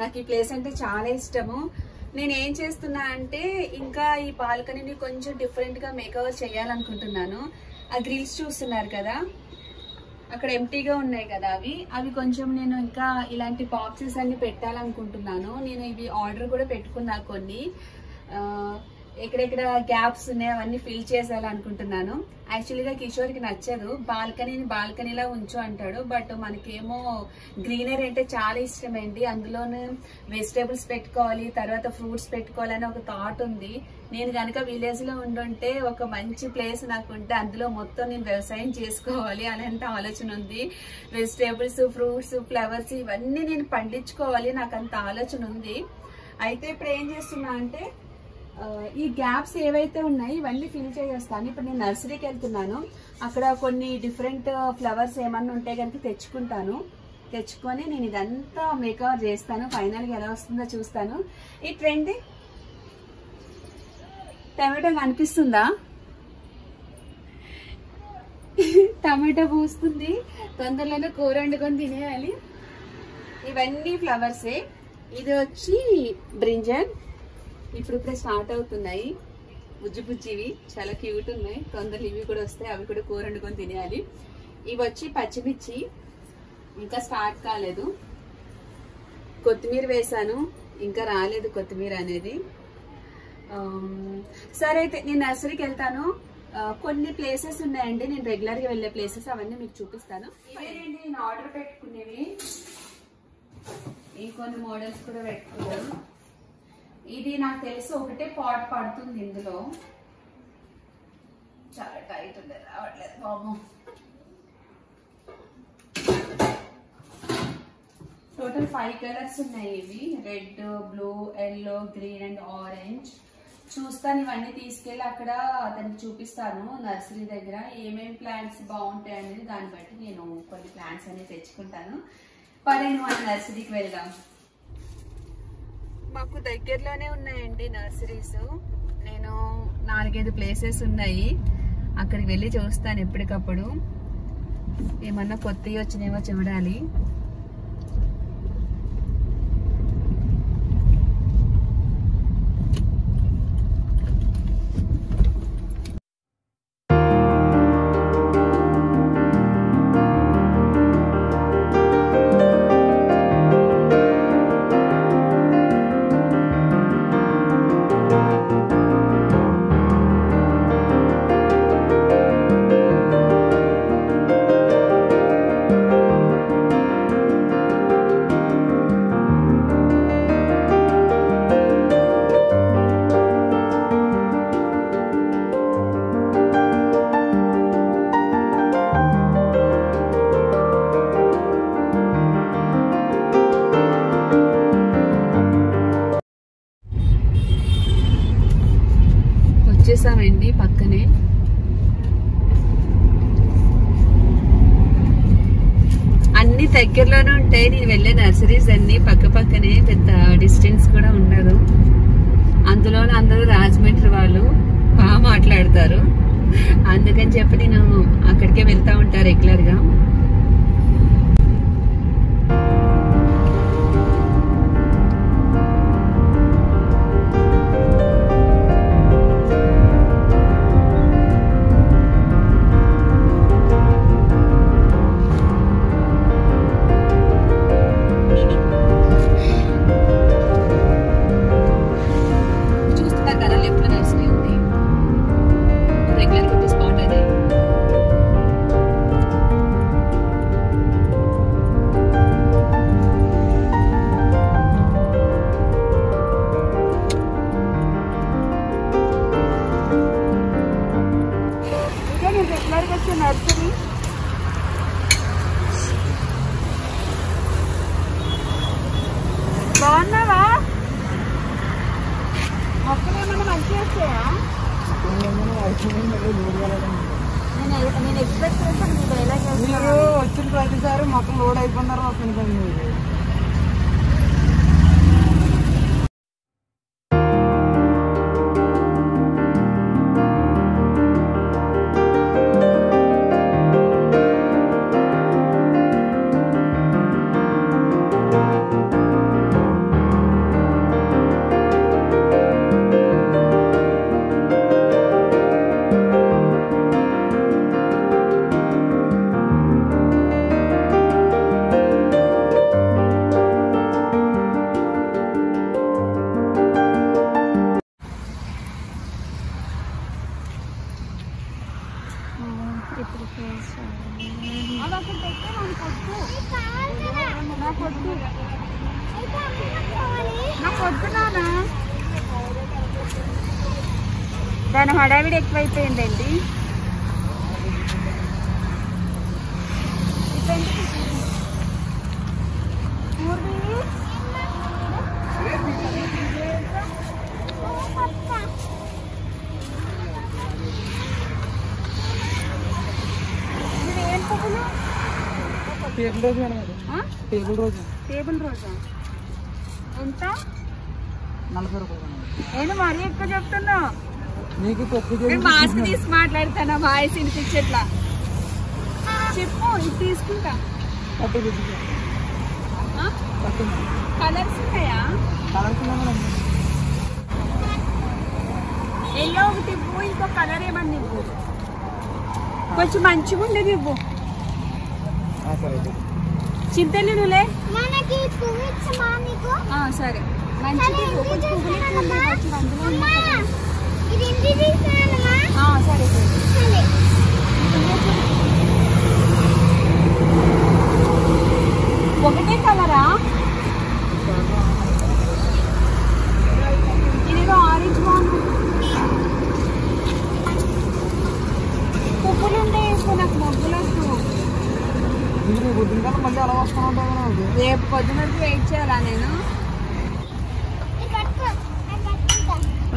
నాకు ఈ ప్లేస్ అంటే చాలా ఇష్టము. నేను ఏం చేస్తున్నా అంటే ఇంకా ఈ బాల్కనీని కొంచెం డిఫరెంట్ గా మేకవర్ చేయాలనుకుంటున్నాను. ఆ గ్రిల్స్ చూస్తున్నారు కదా, అక్కడ ఎంటీగా ఉన్నాయి కదా, అవి కొంచెం నేను ఇంకా ఇలాంటి బాక్సెస్ అన్ని పెట్టాలనుకుంటున్నాను. నేను ఇవి ఆర్డర్ కూడా పెట్టుకున్నా కొన్ని. ఎక్కడెక్కడ గ్యాప్స్ ఉన్నాయి అవన్నీ ఫిల్ చేసేయాలనుకుంటున్నాను. యాక్చువల్గా కిషోర్కి నచ్చదు బాల్కనీలా ఉంచు అంటాడు. బట్ మనకేమో గ్రీనరీ అంటే చాలా ఇష్టమండి. అందులోనే వెజిటేబుల్స్ పెట్టుకోవాలి, తర్వాత ఫ్రూట్స్ పెట్టుకోవాలని ఒక థాట్ ఉంది. నేను కనుక విలేజ్ లో ఉండుంటే ఒక మంచి ప్లేస్ నాకు ఉంటే అందులో మొత్తం నేను వ్యవసాయం చేసుకోవాలి అలాంటి ఆలోచన ఉంది. వెజిటేబుల్స్, ఫ్రూట్స్, ఫ్లవర్స్ ఇవన్నీ నేను పండించుకోవాలి, నాకు అంత ఆలోచన ఉంది. అయితే ఇప్పుడు ఏం చేస్తున్నా అంటే ఈ గ్యాప్స్ ఏవైతే ఉన్నాయి ఇవన్నీ ఫిల్ చేసేస్తాను. ఇప్పుడు నేను నర్సరీకి వెళ్తున్నాను, అక్కడ కొన్ని డిఫరెంట్ ఫ్లవర్స్ ఏమన్నా ఉంటే కనుక తెచ్చుకొని నేను ఇదంతా మేకవర్ చేస్తాను. ఫైనల్గా ఎలా వస్తుందో చూస్తాను. ఈ ట్రెండ్ టమాటో కనిపిస్తుందా? టమాటో పూస్తుంది, తొందరలోనే కూర వండుకొని తినేయాలి. ఇవన్నీ ఫ్లవర్సే. ఇది వచ్చి బ్రింజల్, ఇప్పుడిప్పుడే స్టార్ట్ అవుతున్నాయి. బుజ్జివి చాలా క్యూట్ ఉన్నాయి. తొందరలో ఇవి కూడా వస్తాయి, అవి కూడా కూర వండుకొని తినేయాలి. ఇవి వచ్చి పచ్చిమిర్చి, ఇంకా స్టార్ట్ కాలేదు. కొత్తిమీర వేసాను, ఇంకా రాలేదు కొత్తిమీర అనేది. సరే అయితే నేను నర్సరీకి వెళ్తాను. కొన్ని ప్లేసెస్ ఉన్నాయండి నేను రెగ్యులర్ గా వెళ్ళే ప్లేసెస్, అవన్నీ మీకు చూపిస్తాను. ఇవేనండి నేను ఆర్డర్ పెట్టుకునేవి. ఇంకొన్ని మోడల్స్ కూడా పెట్టుకున్నాను. ఇది నాకు తెలిసి ఒకటే పాట్ పడుతుంది ఇందులో. చాలా టైట్ ఉంది, రావట్లేదు బాబు. టోటల్ 5 కలర్స్ ఉన్నాయి. ఇవి red, blue, yellow, green and orange. చూస్తాను, ఇవన్నీ తీసుకెళ్ళి అక్కడ అతనికి చూపిస్తాను నర్సరీ దగ్గర ఏమేమి ప్లాంట్స్ బాగుంటాయి అనేది. దాన్ని బట్టి నేను కొన్ని ప్లాంట్స్ అనేవి తెచ్చుకుంటాను. పదండి మన నర్సరీకి వెళ్దాం. మాకు దగ్గరలోనే ఉన్నాయండి నర్సరీస్. నేను 4-5 ప్లేసెస్ ఉన్నాయి, అక్కడికి వెళ్ళి చూస్తాను ఎప్పటికప్పుడు. ఏమన్నా కొత్తవి వచ్చినాయేమో చూడాలి. వచ్చేసామండి పక్కనే. అన్ని దగ్గరలోనే ఉంటాయి. నేను వెళ్ళే నర్సరీస్ అన్ని పక్క పక్కనే, పెద్ద డిస్టెన్స్ కూడా ఉండదు. అందులోనే అందరూ రాజమండ్రి వాళ్ళు బాగా మాట్లాడతారు, అందుకని చెప్పి నేను అక్కడికే వెళ్తా ఉంటా రెగ్యులర్ గా. నర్సరీ బాగున్నావా? మొక్కలు ఏమన్నా మంచిగా వచ్చాయా? నేను ఎక్స్పెక్ట్ చేస్తాను మీరు వచ్చిన ప్రతిసారి మొక్కలు లోడ్ అయిపోయినారు వస్తుంది. నాకు వద్దు, నాకు వద్దు నాన్న. దాని హడావిడి ఎక్కువైపోయిందండి. ఏం పువ్వులు? టేబుల్ రోజా ఎంత? 40 రూపాయలు. నేను మరీ ఎక్కువ చెప్తున్నా. నీకు మాస్క్ తీసి మాట్లాడతానా? వాయిస్ వినిపించట్లా. చెప్పు, ఇది తీసుకుంటా. కలర్స్ ఉన్నాయా? ఎల్లో ఒకటి ఇవ్వు, ఇంకో కలర్ ఏమన్నా ఇవ్వు. కొంచెం మంచిగా ఉండేది ఇవ్వు. చింతలులే సరే, మంచిది ఇవ్వు. కొంచెం సరే సరే. ఒకటే కలరా? ఇదిగో ఆరెంజ్ బాగుంది. పువ్వులు ఉండే నాకు మొగ్గులొద్దు. మళ్ళీ అలా వస్తూ ఉంటాను. రేపు పొద్దున వెయిట్ చేయాలా నేను?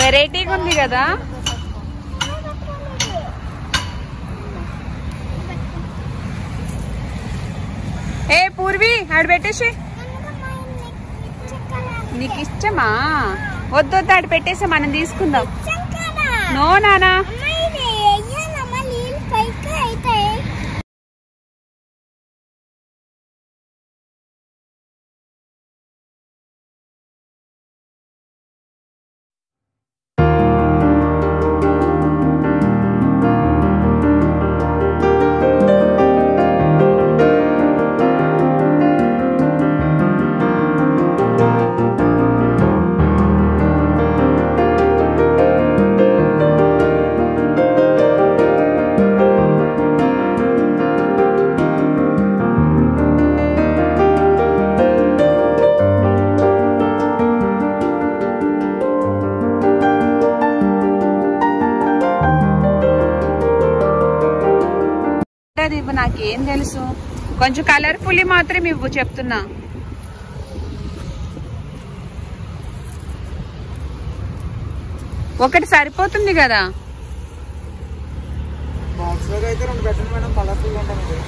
వెరైటీగా ఉంది కదా. ఏ పూర్వి ఆడ పెట్టేసి. నీకు ఇష్టమా? వద్దొద్దు, ఆడ పెట్టేసి మనం తీసుకుందాం. నో నానా. ఇవ్వు, నాకేం తెలుసు. కొంచెం కలర్ఫుల్ మాత్రం ఇవ్వు చెప్తున్నా. ఒకటి సరిపోతుంది కదా. బాక్స్ లో అయితే 2 పెట్టండి మేడం, కలర్ఫుల్ ఉంటుంది.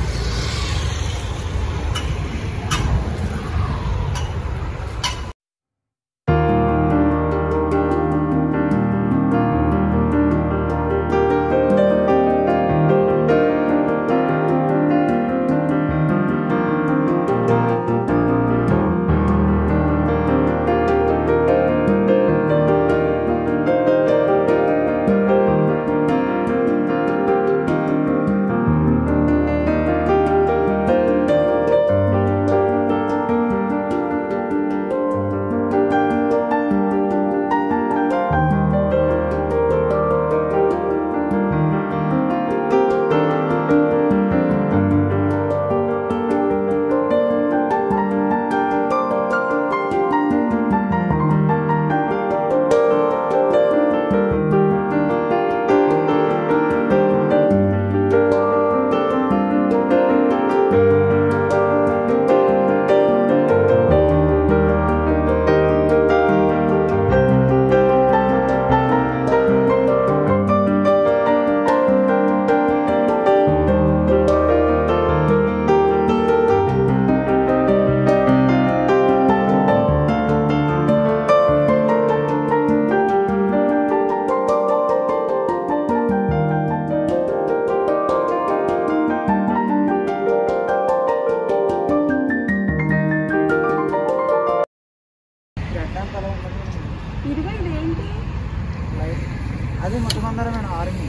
అది మొత్తం మందారం మేడం, ఆరెంజ్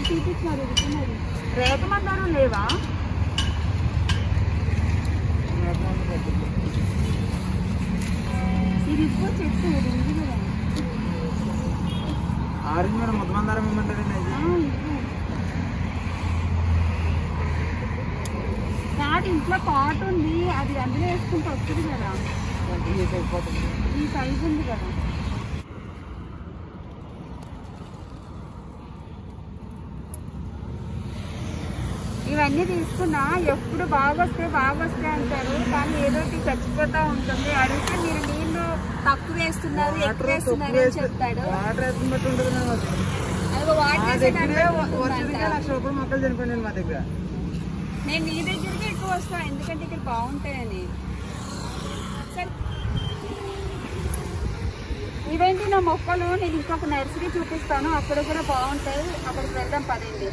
చూపించారు. రేఖ మందారం లేవా? ఇది ఇప్పుడు చెట్టు ఆరెంజ్ మేడం, మొత్తం మందారం ఏమంటారండి? కాదు, ఇంట్లో పాట్ ఉంది, అది అందులో వేసుకుంటే వస్తుంది కదా, ఈ సైజ్ ఉంది కదా. ఇవన్నీ తీసుకున్నా ఎప్పుడు బాగా వస్తాయి అంటారు, కానీ ఏదోటి చచ్చిపోతా ఉంటుంది. అడిగితే మీరు నీళ్లు తక్కువ వేస్తున్నారు ఎక్కువ వేస్తున్నారు అని చెప్తాడు. వాటర్ వేసుకుని బట్టి ఉంటుంది. మొక్కలు చనిపోయినాయి మా దగ్గర. నేను నీ దగ్గరికి ఎక్కువ వస్తాను ఎందుకంటే ఇక్కడ బాగుంటాయని. సరే ఇవేంటి నా మొక్కలు, నేను ఇంకొక నర్సరీ చూపిస్తాను, అక్కడ కూడా బాగుంటాయి, అక్కడికి వెళ్దాం పదండి.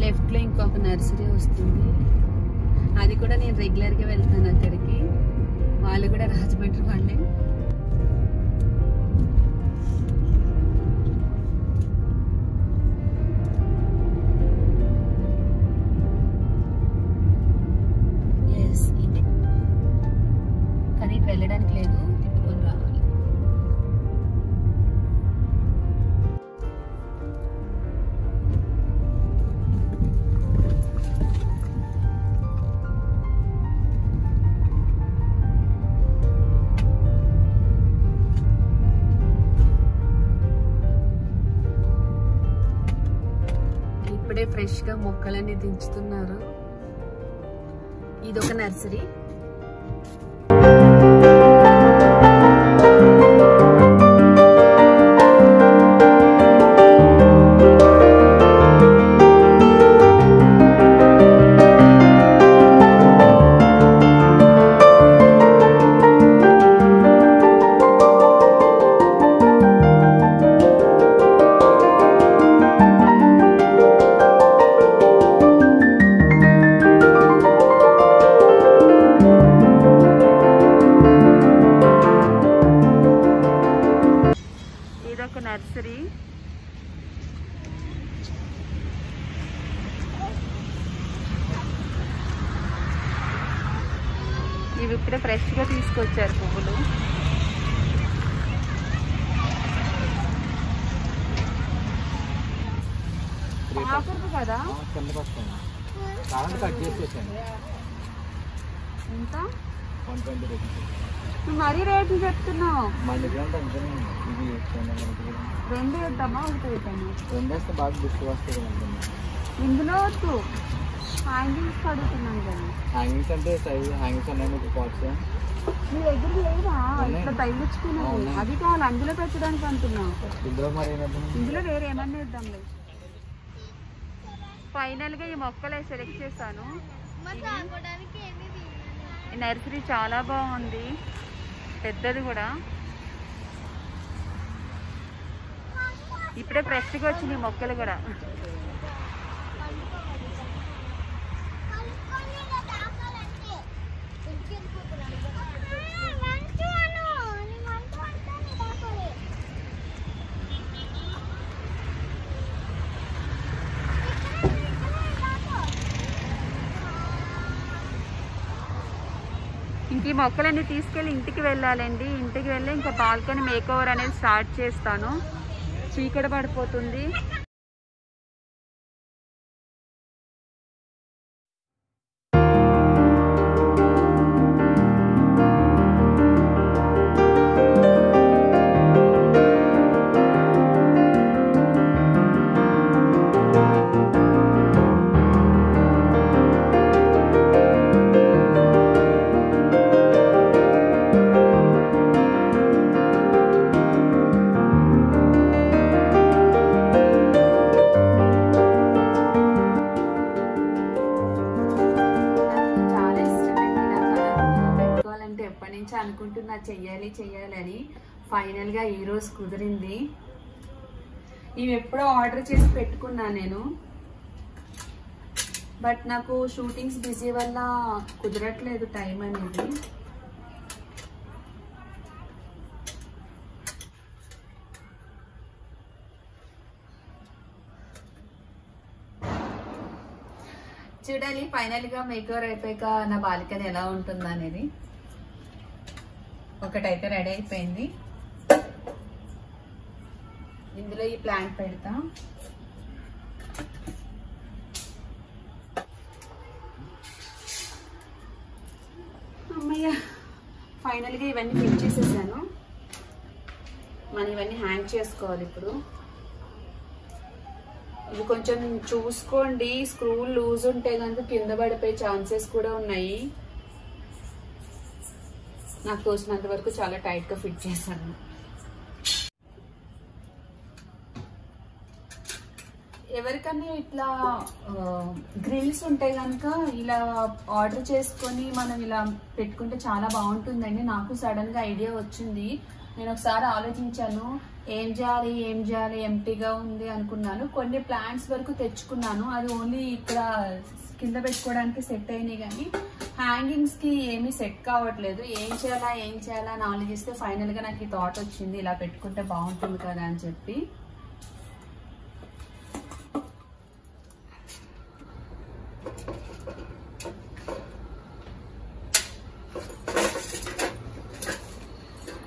లెఫ్ట్ లో ఇంకొక నర్సరీ వస్తుంది, అది కూడా నేను రెగ్యులర్ గా వెళ్తాను అక్కడికి. వాళ్ళు కూడా రాజమండ్రి వాళ్ళే. ఇదే కానీ ఇటు వెళ్ళడానికి లేదు, తిప్పుకొని రావాలి. ఇప్పుడే ఫ్రెష్ గా మొక్కలన్నీ దించుతున్నారు. ఇదొక నర్సరీ. నర్సరీ ఇవి ఇప్పుడే ఫ్రెష్ గా తీసుకొచ్చారు పువ్వులు. ఆకురు కదా ఎంత మరీ రేట్లు చెప్తున్నావు. రెండు వేద్దామా ఒకటి వేద్దామా? రెండు వేస్తే బాగా గుర్తు వస్తుంది. ఇందులో వద్దు, హ్యాంగింగ్స్ అడుగుతున్నాను కదా. హ్యాంగింగ్స్ అంటే సైజ్ హ్యాంగింగ్స్ ఉన్నాయి మీకు పాట్స్. మీ దగ్గర లేదా ఇట్లా తగిలించుకున్నావు? అది కావాలి అందులో పెట్టడానికి అంటున్నావు. ఇందులో మరి ఇందులో వేరే ఏమన్నా వేద్దాంలే. ఫైనల్ గా ఈ మొక్కలే సెలెక్ట్ చేశాను. ఈ నర్సరీ చాలా బాగుంది, పెద్దది కూడా. ఇప్పుడే ఫ్రెష్గా వచ్చింది ఈ మొక్కలు కూడా. ఇంక ఈ మొక్కలన్నీ తీసుకెళ్ళి ఇంటికి వెళ్ళాలండి. ఇంటికి వెళ్ళి ఇంకా బాల్కనీ మేకోవర్ అనేది స్టార్ట్ చేస్తాను. చీకటి పడిపోతుంది. అనుకుంటున్నా చెయ్యాలని. ఫైనల్ గా ఈ రోజు కుదిరింది. ఇవి ఎప్పుడో ఆర్డర్ చేసి పెట్టుకున్నా నేను, బట్ నాకు షూటింగ్స్ బిజీ వల్ల కుదరట్లేదు టైం అనేది. చూడాలి ఫైనల్ గా మేకోవర్ అయిపోయాక నా బాల్కనీ ఎలా ఉంటుందా అనేది. ఒకటైతే రెడీ అయిపోయింది. ఇందులో ఈ ప్లాంట్ పెడతా. అమ్మయ్య, ఫైనల్గా ఇవన్నీ ఫిట్ చేసేసాను. మనం ఇవన్నీ హ్యాంగ్ చేసుకోవాలి ఇప్పుడు. ఇది కొంచెం చూసుకోండి, స్క్రూ లూజ్ ఉంటే కనుక కింద పడిపోయే ఛాన్సెస్ కూడా ఉన్నాయి. నాకు తోచినంత వరకు చాలా టైట్గా ఫిట్ చేశాను. ఎవరికన్నా ఇట్లా గ్రిల్స్ ఉంటే కనుక ఇలా ఆర్డర్ చేసుకొని మనం ఇలా పెట్టుకుంటే చాలా బాగుంటుందండి. నాకు సడన్గా ఐడియా వచ్చింది. నేను ఒకసారి ఆలోచించాను, ఏం చేయాలి ఎంటీగా ఉంది అనుకున్నాను. కొన్ని ప్లాంట్స్ వరకు తెచ్చుకున్నాను, అది ఓన్లీ ఇక్కడ కింద పెట్టుకోవడానికి సెట్ అయినాయి, కానీ హ్యాంగింగ్స్కి ఏమీ సెట్ కావట్లేదు. ఏం చేయాలా అని ఆలోచిస్తే ఫైనల్గా నాకు ఈ థాట్ వచ్చింది, ఇలా పెట్టుకుంటే బాగుంటుంది కదా అని చెప్పి.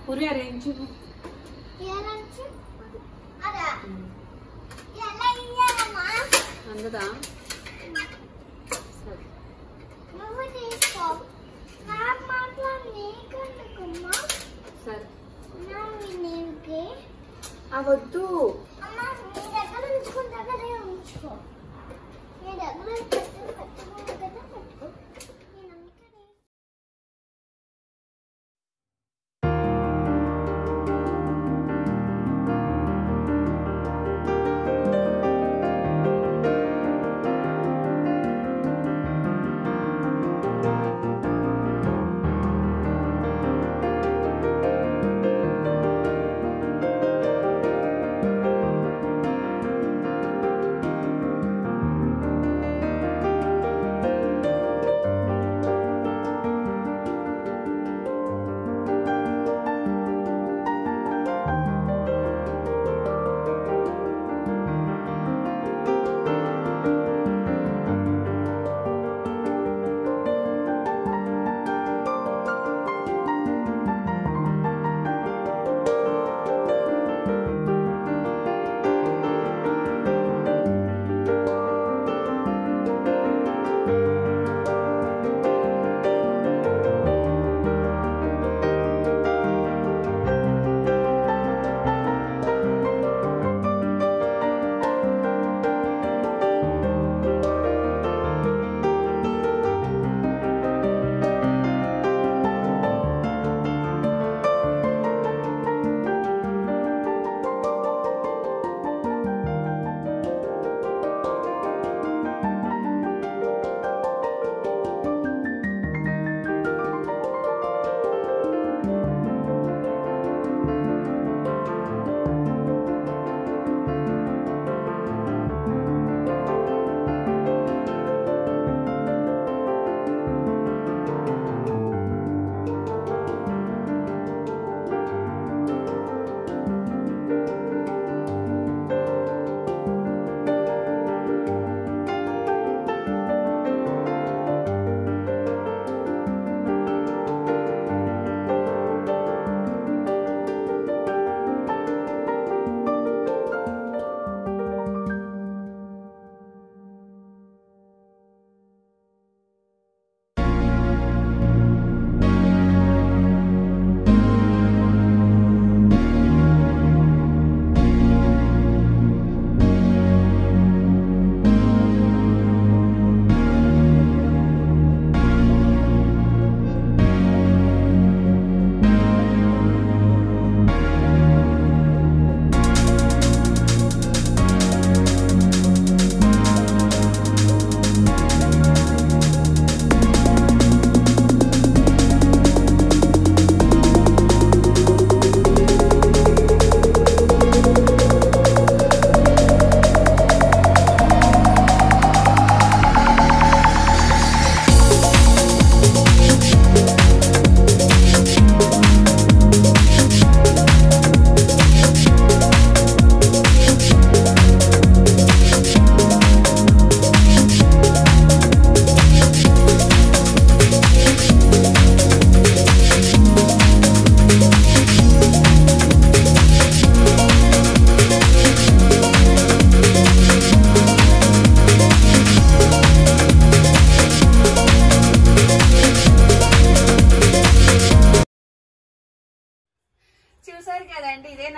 పూరి అరేంజ్ అందదా సరే అవద్దు.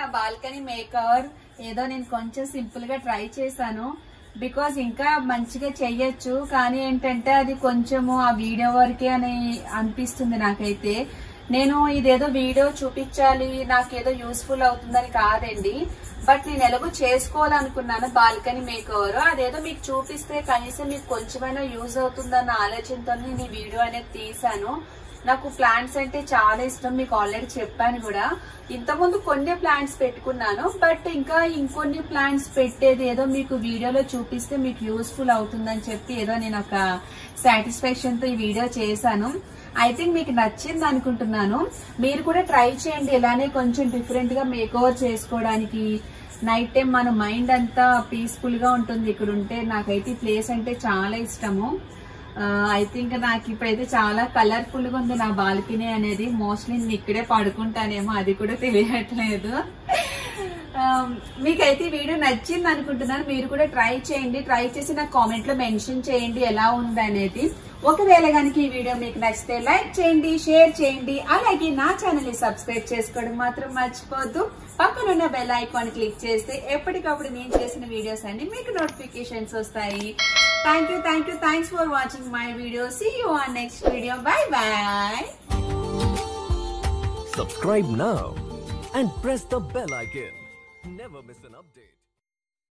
నా బాల్కనీ మేకవర్ ఏదో నేను కొంచెం సింపుల్ గా ట్రై చేశాను. బికాజ్ ఇంకా మంచిగా చెయ్యొచ్చు, కానీ ఏంటంటే అది కొంచెము ఆ వీడియో వరకే అని అనిపిస్తుంది నాకైతే. నేను ఇదేదో వీడియో చూపించాలి, నాకేదో యూస్ఫుల్ అవుతుందని కాదండి, బట్ నేను ఎలాగో చేసుకోవాలనుకున్నాను బాల్కనీ మేకవర్. అదేదో మీకు చూపిస్తే కనీసం మీకు కొంచెమైనా యూజ్ అవుతుందన్న ఆలోచనతో నేను ఈ వీడియో అనేది తీసాను. నాకు ప్లాంట్స్ అంటే చాలా ఇష్టం, మీకు ఆల్రెడీ చెప్పాను కూడా. ఇంతకుముందు కొన్ని ప్లాంట్స్ పెట్టుకున్నాను, బట్ ఇంకా ఇంకొన్ని ప్లాంట్స్ పెట్టేది ఏదో మీకు వీడియోలో చూపిస్తే మీకు యూస్ఫుల్ అవుతుందని చెప్పి ఏదో నేను ఒక సాటిస్ఫాక్షన్ తో ఈ వీడియో చేశాను. ఐ థింక్ మీకు నచ్చింది అనుకుంటున్నాను. మీరు కూడా ట్రై చేయండి ఇలానే కొంచెం డిఫరెంట్ గా మేకోవర్ చేసుకోవడానికి. నైట్ టైం మన మైండ్ అంతా పీస్ఫుల్ గా ఉంటుంది ఇక్కడ ఉంటే. నాకైతే ఈ ప్లేస్ అంటే చాలా ఇష్టము. ఐ థింక్ నాకు ఇప్పుడైతే చాలా కలర్ఫుల్ గా ఉంది నా బాల్కనీ అనేది. మోస్ట్లీ నేను ఇక్కడే పడుకుంటానేమో, అది కూడా తెలియట్లేదు. మీకైతే ఈ వీడియో నచ్చింది అనుకుంటున్నాను. మీరు కూడా ట్రై చేయండి, ట్రై చేసి నాకు కామెంట్ లో మెన్షన్ చేయండి ఎలా ఉంది అనేది. ఒకవేళ కనుక ఈ వీడియో మీకు నచ్చితే లైక్ చేయండి, షేర్ చేయండి, అలాగే నా ఛానల్ ని సబ్స్క్రైబ్ చేసుకోవడం మాత్రం మర్చిపోద్దు. పక్కనున్న బెల్ ఐకాన్ క్లిక్ చేస్తే ఎప్పటికప్పుడు నేను చేసిన వీడియోస్ అన్ని మీకు నోటిఫికేషన్స్ వస్తాయి. Thanks for watching my video. See you on next video. Bye bye. Subscribe now and press the bell icon. Never miss an update.